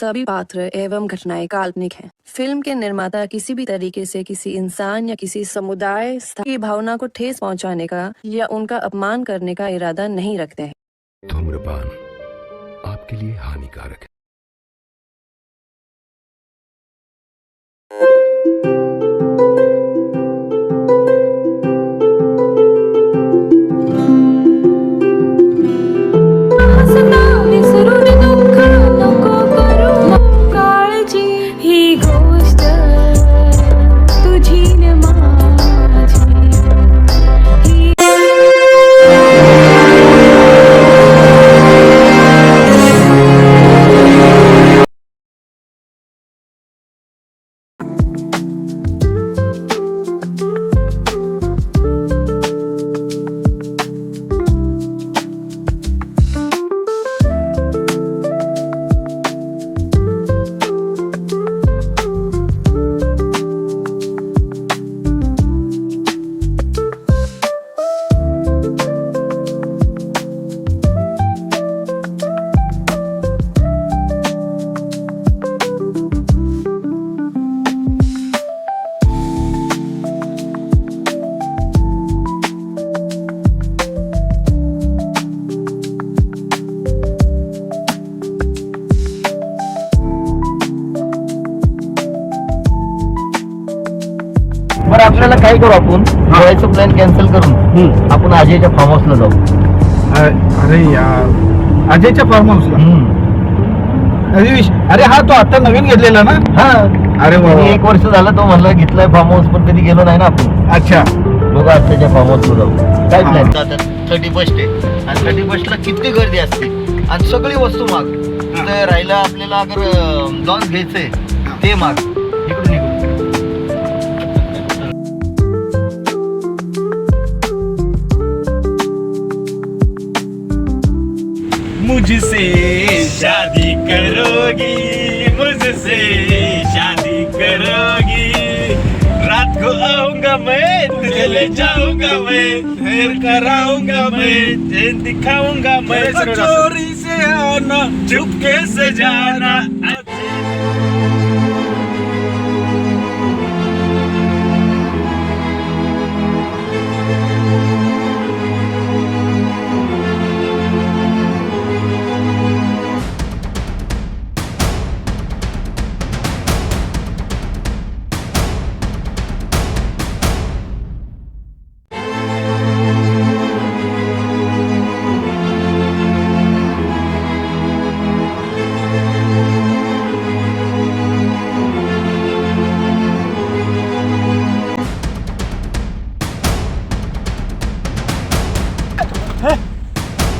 सभी पात्र एवं घटनाएं काल्पनिक हैं। फिल्म के निर्माता किसी भी तरीके से किसी इंसान या किसी समुदाय की भावना को ठेस पहुंचाने का या उनका अपमान करने का इरादा नहीं रखते हैं। धूम्रपान आपके लिए हानिकारक है। बरं आपल्याला काय करू आपण गोव्याचं प्लॅन कॅन्सल करून आपण अजयच्या फार्म हाऊसला जाऊ. अरे यार अजयच्या फार्म हाऊसला अरे हा तो आता नवीन घेतलेला ना. हा अरे वा 1 वर्ष झालं तो म्हणला घेतलाय फार्म हाऊस पण कधी गेलो नाही ना आपण. अच्छा बघा आजच्या फार्म हाऊसला जाऊ. काय प्लॅन 31st आहे आणि 31st किती गर्दी असते आणि सगळी वस्तू माग तिथे राहिला आपल्याला अगर लॉन्च घ्यायचंय ते माग इकडून निघू. मुझसे शादी करोगी, मुझसे शादी करोगी, रात को आऊंगा मैं तुझे ले जाऊंगा मैं, फिर कराऊंगा मैं, चैन दिखाऊंगा मैं, चोरी से आना चुपके से जाना.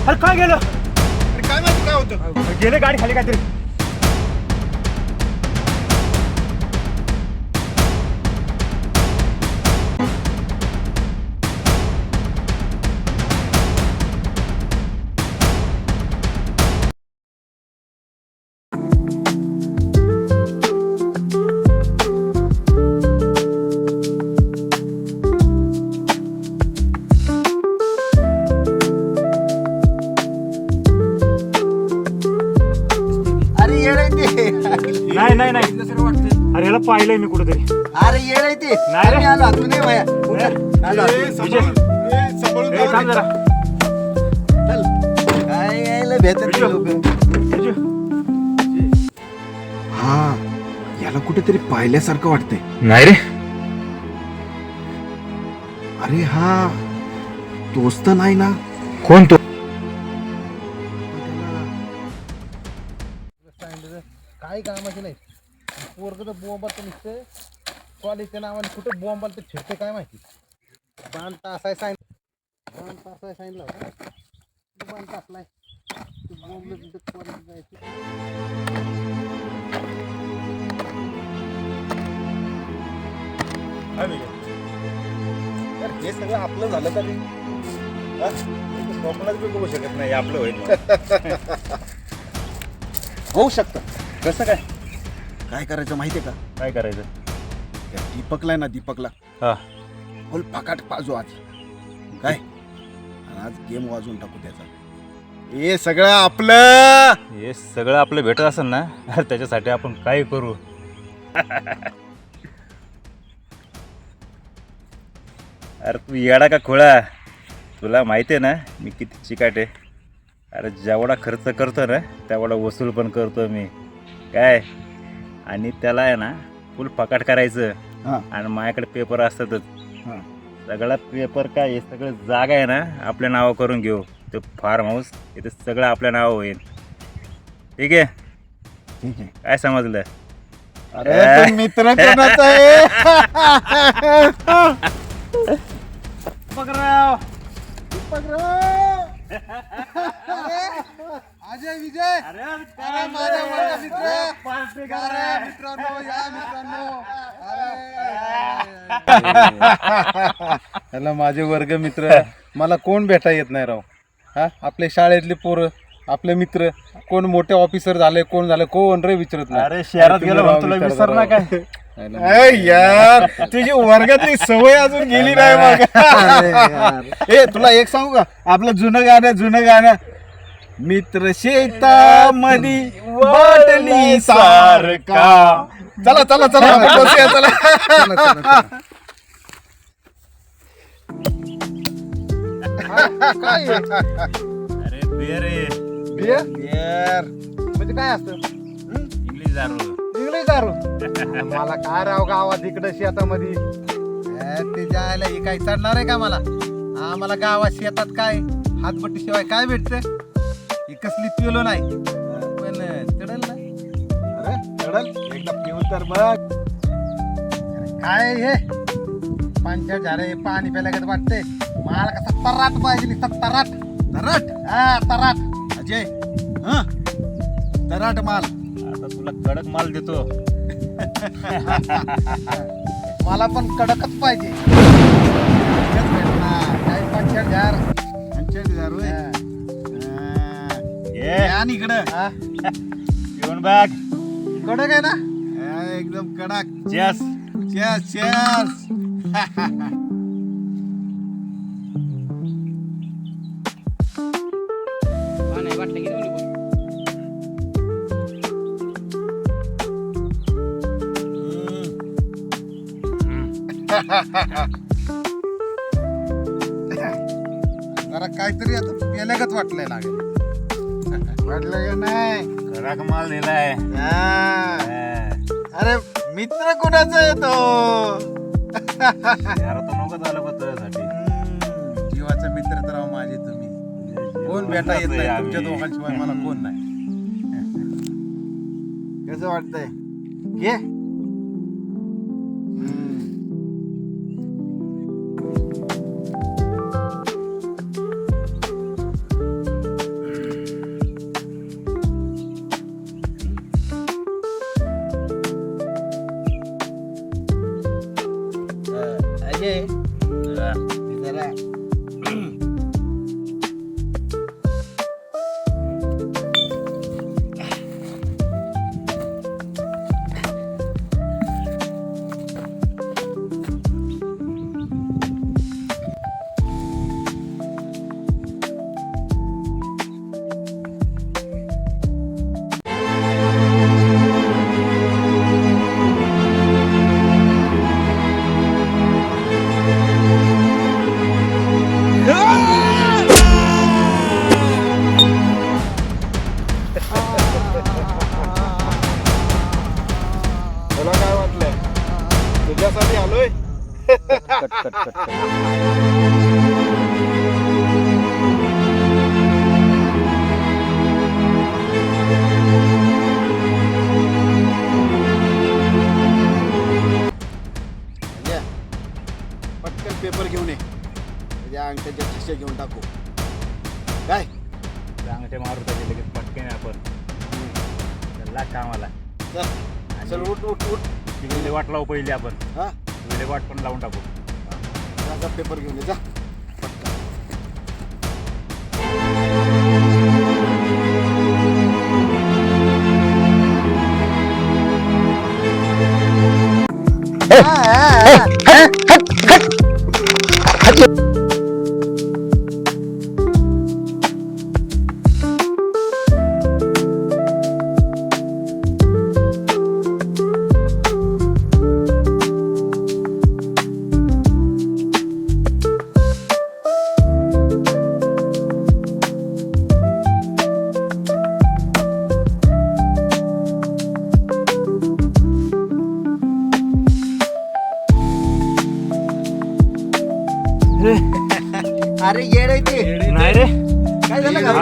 अरे काय गेलं. अरे काय माहिती काय होतं. गेले गाडी खाली काहीतरी. नाही नाही नाही अरे ह्याला पाहिलंय मी कुठेतरी. अरे येडे ते नाही रे. आलो तू नाही माया. थांब जरा. काय यायला भेटत लोक. हा याला कुठेतरी पाहिल्यासारखं वाटतंय. नाही रे. अरे हा तोच तर नाही ना. कोण तो. काही कामाचे नाही. पोरग तर बोंबाल तर निघते कॉलेजच्या नावाने कुठे बोंबाल तर फिरते काय माहिती. बाण तासाय सांगितलं होतं. बाण तासलाय बोंबलं तिथं कॉलेज जायचं. हे सगळं आपलं झालं तरी स्वप्नात बी बघू शकत नाही आपलं होईल. होऊ शकतं. कसं काय काय करायचं माहितीये का. काय करायचं. त्या दीपकला आहे ना दीपकला हा फुल फकाट पाजू आज काय आणि आज गेम वाजवून टाकू त्याचा. हे सगळं आपलं. हे सगळं आपलं भेटत असेल ना तर त्याच्यासाठी आपण काय करू. अरे तू येडा का खोळा, तुला माहिती आहे ना मी किती चिकाट आहे. अरे जेवढा खर्च करतो ना तेवढा वसूल पण करतो मी काय. आणि त्याला आहे ना फुल फकाट करायचं. हा. आणि माझ्याकडे पेपर असतातच. हा. सगळा पेपर काय हे सगळं जागा आहे ना आपल्या नावं करून घेऊ. ते फार्म हाऊस इथे सगळं आपल्या नावं होईल. ठीक आहे ठीक आहे. काय समजलं. अरे पण मित्र कोणाचा आहे? दीपकराव. अजय विजय. अरे माझा वर्ग मित्र. अरे मित्रांनो या मित्रांनो. हॅलो माझे वर्ग मित्र. मला कोण भेटा येत नाही राव. हा आपले शाळेतले पोरं आपले मित्र कोण मोठे ऑफिसर झाले कोण झाले कोण रे विचारत नाही. अरे शहरात तुम्ही गेलो राव तुला विचारता विसर ना राव. काय. अय यार तुझी वर्गातली सवय अजून गेली नाही मग. ए तुला एक सांगू का आपलं जुनं गाणं मित्र शेतामधी बाटली सारखा. चला चला चला आपण बसूया, चला. चला, चला, चला. काय आहे? अरे बियर आहे. बियर? यार म्हणजे काय असतं? इंग्लिश दारू. इंग्लिश दारू. मला काय राव गावात इकडं शेतामध्ये ते जायला हे काय चढणार आहे का मला. आम्हाला गावात शेतात काय हातबट्टी शिवाय काय भेटतं. ही कसली पिलो नाही पण चढल ना. अरे चढल एकदा पिऊन तर बघ. काय हे पंचायत झाले पाणी प्यायला वाटते. मला कसा तराट पाहिजे तराट. तराट हा तराट. अजय हा तराट माल. आता तुला कडक माल देतो. मला पण कडकच पाहिजे. तेच भेटणार. काय पंचायत झार. पंचायत हजार होय. ये आणि इकडं हा, पिऊन बघ. कडक आहे ना. एकदम कडक. चेस. चेस चेस. जरा काहीतरी आता पेल्यागत वाटलंय लागेल. वाटलं का नाही. कडक माल दिलाय. अरे मित्र कोणाचा येतो. यार तो नको झालं पण तुझ्यासाठी. जीवाचा मित्र तर राव माझे तुम्ही. कोण भेटा येत नाही तुमच्या दोघांशिवाय मला कोण नाही. कसं वाटतंय घे. अजय जरा तुला काय वाटलंय तुझ्यासाठी आलोय. पटकन पेपर घेऊन ये. त्याच्या अंगठ्याच्या खिशे घेऊन टाकू. काय चांगले मारू त्याचे लगेच पटकेने आपण. चला कामाला. चल चल उठ उठ उठ. ती विल्हेवाट लावू पहिली आपण. हा विल्हेवाट पण लावून टाकू. माझा पेपर घेऊन ये जा. अरे येड आहे ते. नाही रे, काय झालं हा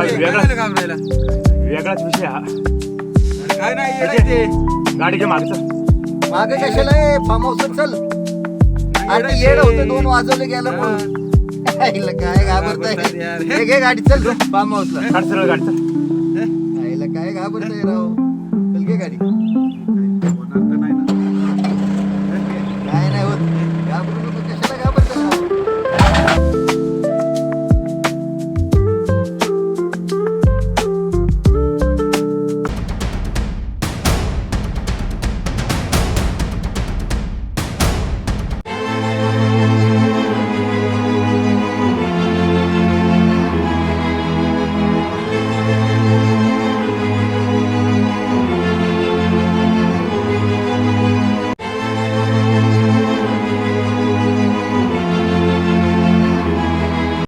घाबरायला? वेगळाच विषय हा. काय नाही येडं आहे ते. गाडी घे मागचं. मागे कशाला फार्म हाऊस चल. अरे ते येड होतं, 2 वाजवले गेलं पण. आईला काय घाबरताय? हे घे गाडी चल फार्म हाऊसला. काढ सरळ गाडी चल. आईला काय घाबरताय राव? चल घे गाडी.